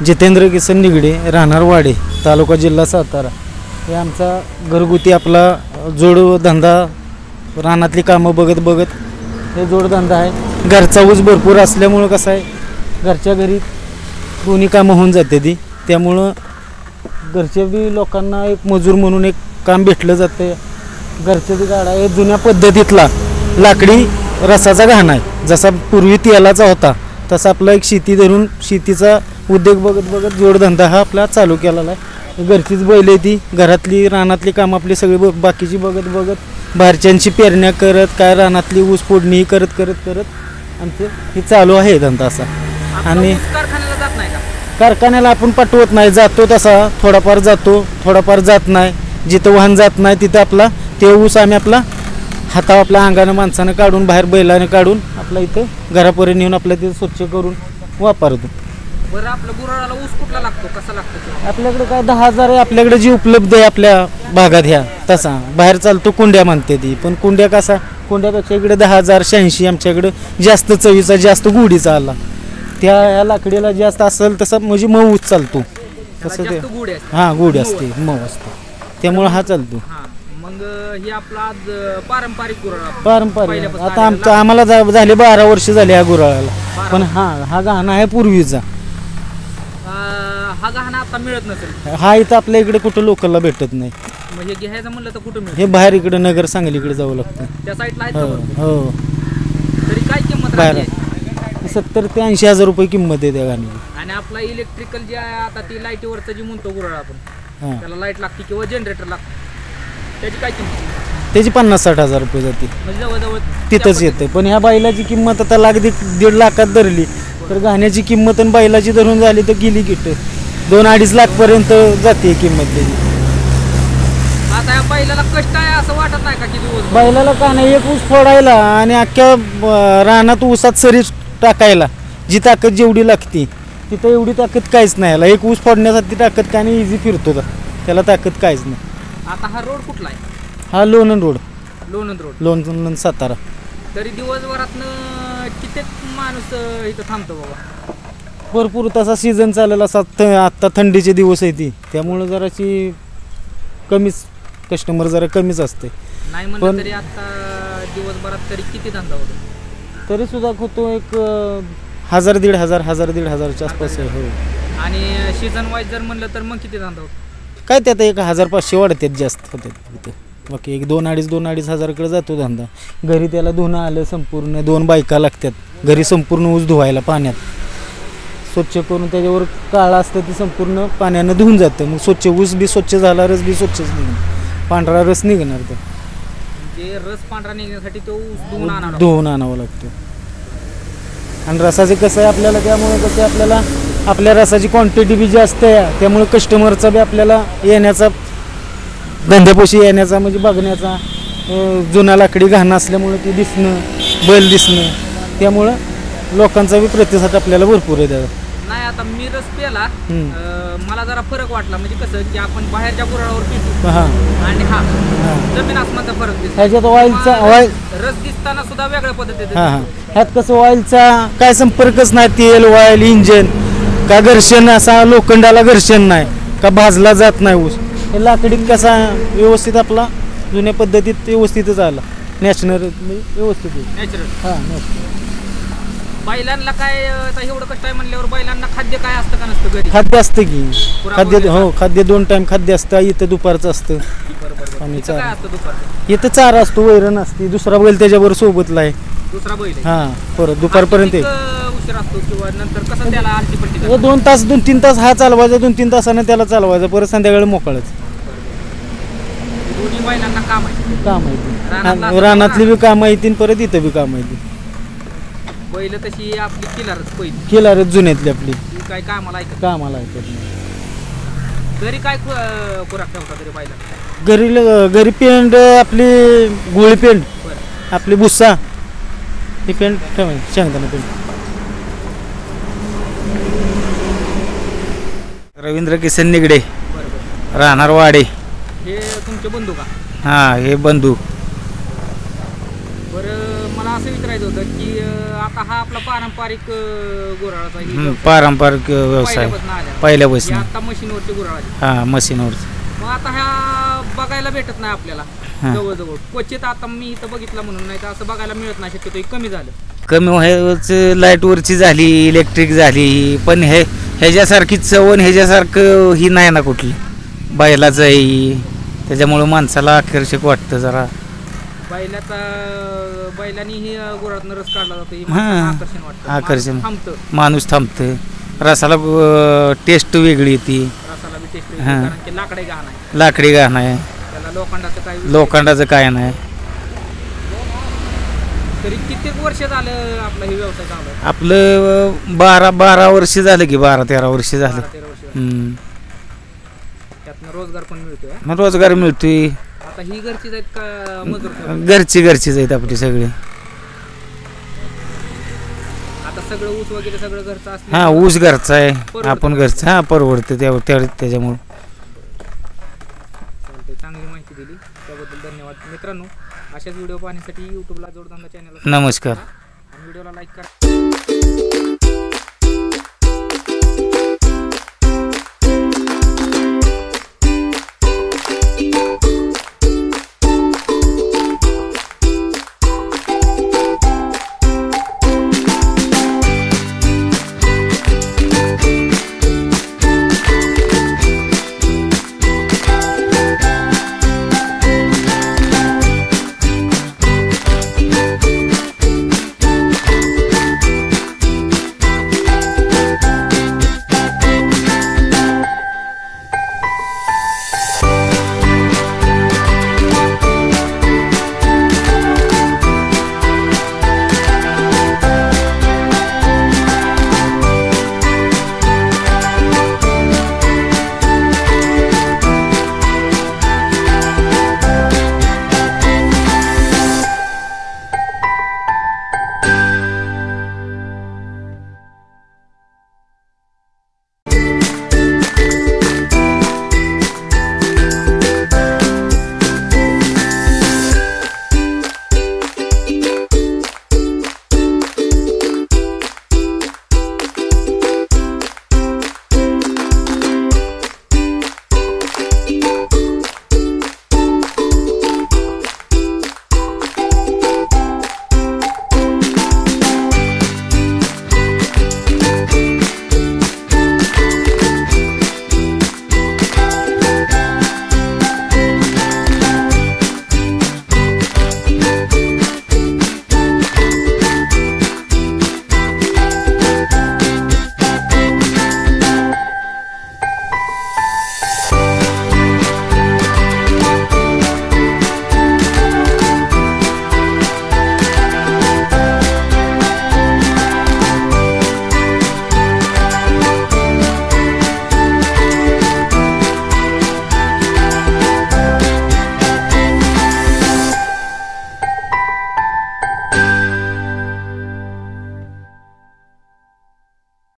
जितेंद्र किसन निगडे, राहणार वाडे, तालुका जिल्हा सातारा. हे आमचा घरगुती आपला जोडधंदा, रानातली कामं बघत बघत हे जोडधंदा आहे. घरचा ऊस भरपूर असल्यामुळं कसं आहे, घरच्या घरी दोन्ही कामं होऊन जाते ती. त्यामुळं घरच्या बी लोकांना एक मजूर म्हणून एक काम भेटलं जातं. घरच्या बी गाडा हे जुन्या पद्धतीतला लाकडी रसाचा घाणा आहे. जसा पूर्वी तेलाचा होता तसा आपला एक शेती धरून शेतीचा उद्योग बघत बघत जोडधंदा हा आपला चालू केलेला आहे. घरचीच बैल आहे ती, घरातली रानातली कामं आपली सगळी बाकीची बघत बघत बाहेरच्यांची पेरण्या करत काय रानातली ऊस फोडणी करत करत करत आमचे हे चालू आहे धंदा असा. आणि कारखान्याला जात नाही का? कारखान्याला आपण पाठवत नाही, जातो तसा थोडाफार जातो, थोडाफार जात नाही. जिथं वाहन जात नाही तिथं आपला ते ऊस आम्ही आपला हातावर आपल्या अंगानं माणसानं काढून बाहेर बैलानं काढून आपला इथं घरापर्यंत नेऊन आपल्या तिथं स्वच्छ करून वापरतो. बरं, आपलं गुराळाला ऊस कुठला लागतो, कसा लागतो? आपल्याकडे काय 10,000 आहे आपल्याकडे जी उपलब्ध आहे आपल्या भागात ह्या. तसा बाहेर चालतो कुंड्या म्हणते ती, पण कुंड्या कसा कुंड्यापेक्षा इकडे 10,000 86 आमच्याकडे जास्त चवीचा जास्त गुढीचा आला. त्या लाकडीला जास्त असेल तसं म्हणजे मऊ चालतो तसं ते. हां, गुढी असते, मऊ असते, त्यामुळे हा चालतो. मग हे आपला आज पारंपरिक गुराळा, पारंपरिक आता आमचं आम्हाला झाले 12 वर्ष झाले ह्या गुराळाला. पण हा गाणा आहे पूर्वीचा. हा गहना आता मिळत नसेल. हा इथं आपल्या इकडे कुठं लोकलला भेटत नाही. म्हणजे घ्यायचं म्हणलं तर कुठं मिळेल? हे बाहेर इकडे नगर सांगलीकडे जावं लागतं. त्या साईडला आहे. हो, तरी काय किंमत बाहेर 70 ते 80 हजार रुपये किंमत आहे त्या गाण्याची. आणि आपला इलेक्ट्रिकल जे आहे आता ती लाईटीवरचं जी म्हणतो गुराळा आपण, त्याला लाईट लागते किंवा जनरेटर लागतं, त्याची काय किंमत? त्याची 50-60 हजार रुपये जाते. म्हणजे जवळजवळ तिथंच येते. पण ह्या बैलाची किंमत आता 1.5 लाखात धरली तर गाण्याची किंमत आणि बैलाची धरून झाली तर गेली किट 2-2.5 लाख पर्यंत जाते किंमत त्याची. आता या बैलाला कष्ट आहे असं वाटत नाही का? की दिवस बैलाला का नाही, एक ऊस फोडायला आणि अख्ख्या रानात ऊसात सरी टाकायला जी ताकद जेवढी लागते तिथं एवढी ताकद काहीच नाही. याला एक ऊस फोडण्यासाठी ताकद काय नाही, इझी फिरतो त्याला ताकद काहीच नाही. आता हा रोड कुठला आहे? हा लोणंद रोड, लोणंद सातारा. तरी दिवसभरातनं कित्येक माणूस इथं थांबतो बाबा? भरपूर. तसा सीझन चालेला आत्ता थंडीचे दिवस आहे ती, त्यामुळं जराशी कमीच कस्टमर जरा कमीच असते. नाही म्हणलं तरी आता दिवसभरात तरी किती धंदा होतो? तरी सुद्धा होतो एक 1,000-1,500 आसपास आहे. हो. आणि सीझन वाईज जर म्हणलं तर मग किती धंदा होतो? काय त्यात 1,500 वाढतात, जास्त होतात तिथे. बाकी एक 2,500-2,500 हजाराकडे जातो धंदा. घरी त्याला धुणं आलं संपूर्ण 2 बायका लागतात घरी संपूर्ण ऊस धुवायला पाण्यात स्वच्छ करून. त्याच्यावर काळा असतं ते संपूर्ण पाण्यानं धुवून जातं. मग स्वच्छ ऊस बी स्वच्छ झाला, रस बी स्वच्छच निघणार, पांढरा रस निघणार. तो म्हणजे रस पांढरा निघण्यासाठी तो ऊस धुवून आणावा लागतो. आणि रसाचे कसं आहे आपल्याला, त्यामुळे कसं आपल्याला आपल्या रसाची क्वांटिटी बी जास्त आहे, त्यामुळे कस्टमरचा बी आपल्याला येण्याचा धंद्यापोशी येण्याचा म्हणजे बघण्याचा जुना लाकडी घाण असल्यामुळे ते दिसणं, बैल दिसणं, त्यामुळं लोकांचा बी प्रतिसाद आपल्याला भरपूर आहे त्याचा. नाही आता मी रस प्याला, मला जरा फरक वाटला. म्हणजे कसं की आपण बाहेरच्या गुराळावर पितो आणि हा जमीन आसमानचा फरक दिसतो. ह्याच्यात ऑइल रस दिसताना सुद्धा वेगळ्या पद्धतीने. ह्यात कसं ऑइलचा काय संपर्कच नाही, तेल ऑइल इंजन का घर्षण, असा लोखंडाला घर्षण नाही का भाजला जात नाही ऊस. हे लाकडीत कसा व्यवस्थित आपला जुन्या पद्धतीत व्यवस्थितच आला, नॅचरल व्यवस्थित. नॅचरल. बैलांना काय आता एवढं कष्ट आहे म्हणल्यावर बैलांना खाद्य काय असतं का नसतं घरी? खाद्य असतं की खाद्य. हो, खाद्य 2 टाइम खाद्य असतं. इथं दुपारचं असतं आणि काय असतं दुपारचं? इथं चारा असतो, वैरण असते, दुसरा बैल त्याच्यावर सोबतला आहे. दुसरा बैल? परत दुपारपर्यंत उशीर असतो किंवा नंतर कसं त्याला आलटी पलटी? 2 तास 2-3 तास हा चालवायचा, 2-3 तासानं त्याला चालवायचा, परत संध्याकाळी मोकळच. दोन्ही बैलांना काम आहे. रानातली बी कामं येतील, परत इथं बी कामं येतील. बैल तशी आपली किलारच जुन्यातली आपली काय कामाला ऐकत घरी काय खुराक ठेवता तरी बैला? घरी पेंड आपली गोळी पेंड, आपली भुस्सा, ही पेंड ठेवायची, शेंगदाणा पेंड. रवींद्र किसन निगडे, राहणार वाडे. हे तुमचे बंधू का? हां, हे बंधू. बरं, मला असं विचारायचं होतं की आता हा आपला पारंपरिक गुराळाचा पारंपरिक व्यवसाय. पहिल्यापासून आल्या पहिल्यापासून. आता मशीनवरचे गुराळ आहेत. हां मशीनवर. मग आता ह्या बघायला भेटत नाही आपल्याला हां. जवळजवळ क्वचित. आता मी इथं बघितलं म्हणून, नाही तर असं बघायला मिळत नाही, शक्यतो हे कमी झालं. कमी व्हायचं, लाईटवरची झाली, इलेक्ट्रिक झाली, पण ह्याच्यासारखी चवण ह्याच्यासारखं ही नाही ना कुठली बैलाचं आहे. त्याच्यामुळं माणसाला आकर्षक वाटतं जरा. बैलांनी ही गुराळातनं रस काढला जातो, हे हां. माणसाला आकर्षण वाटतं. आकर्षण. माणूस थांबतं, माणूस थांबतं, रसाला टेस्ट वेगळी येते. रसाला बी टेस्ट, हां. कारण की लाकडे घाण आहे, लाकडी घाण आहे, त्याला लोखंडाचं काही. लोखंडाचं काय नाही. तरी कित्येक वर्ष झालं आपला हे व्यवसाय चालू आहे? आपलं 12 वर्ष झालं की 12-13 वर्ष झालं. 12-13 वर्ष झालं. हम्म. त्यातनं रोजगार पण मिळतोय. मग रोजगार मिळतोय. आता ही घरचीच आहेत का मजूर ठेवून? घरचीच आहेत आपली सगळी. आता सगळं ऊस वगैरे सगळं घरचं असतं. हां ऊस घरचा आहे, परवडतं. आपण घरचं. हां परवडतं त्याच्यामुळं. चालतंय, चांगली माहिती दिली त्याबद्दल धन्यवाद. मित्रांनो, अशाच व्हिडिओ पाहण्यासाठी यूट्यूबला जोडधंदा चॅनल नमस्कार. आणि व्हिडिओला लाईक करा.